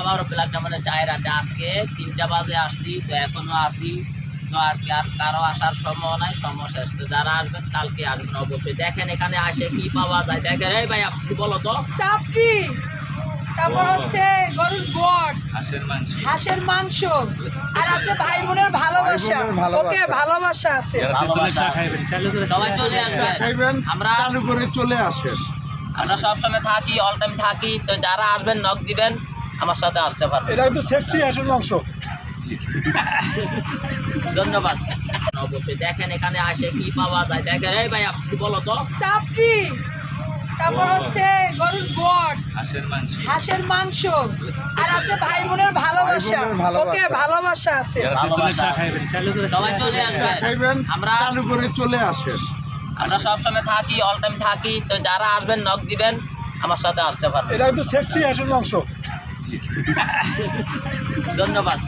আবার ব্ল্যাক ডায়মন্ডের চায়ের আড্ডা আজকে 3টা বাজে আসছি, তো এখনো আসি। তো আজকে আর কারো আসার সময় নাই, সময় শেষ। তো যারা আসবেন কালকে আসবেন অবশ্যই। দেখেন এখানে আসে কি পাওয়া যায়, দেখেন। এই ভাই আপনি বলো তো। চাপড়ি, তারপর হচ্ছে গরুর বট, হাঁসের মাংস, আর আছে ভাই বোনের ভালোবাসা। ওকে, ভালোবাসা আছে। সবাই চলে আসবেন, আমরা চালু করে চলে আসেন। আমরা সবসময় থাকি, অল টাইম থাকি। তো যারা আসবেন নক দিবেন, আমার সাথে আসতে পারবেন। এটা কিন্তু সেক্সি হাঁসের মাংস। ধন্যবাদ। অবশ্যই দেখেন এখানে আসে কি পাওয়া যায়, দেখেন। এই ভাই আপনি বলো তো। চাপড়ি, তারপর হচ্ছে গরুর বট, হাঁসের মাংস, আর আছে ভাই বোনের ভালোবাসা। ওকে, ভালোবাসা আছে। সবাই চলে আসবেন, আমরা চালু করে চলে আসেন। আমরা সবসময় থাকি, অল টাইম থাকি। তো যারা আসবেন নক দিবেন, আমার সাথে আসতে পারবেন। এটা কিন্তু সেক্সি হাঁসের মাংস। ধন্যবাদ।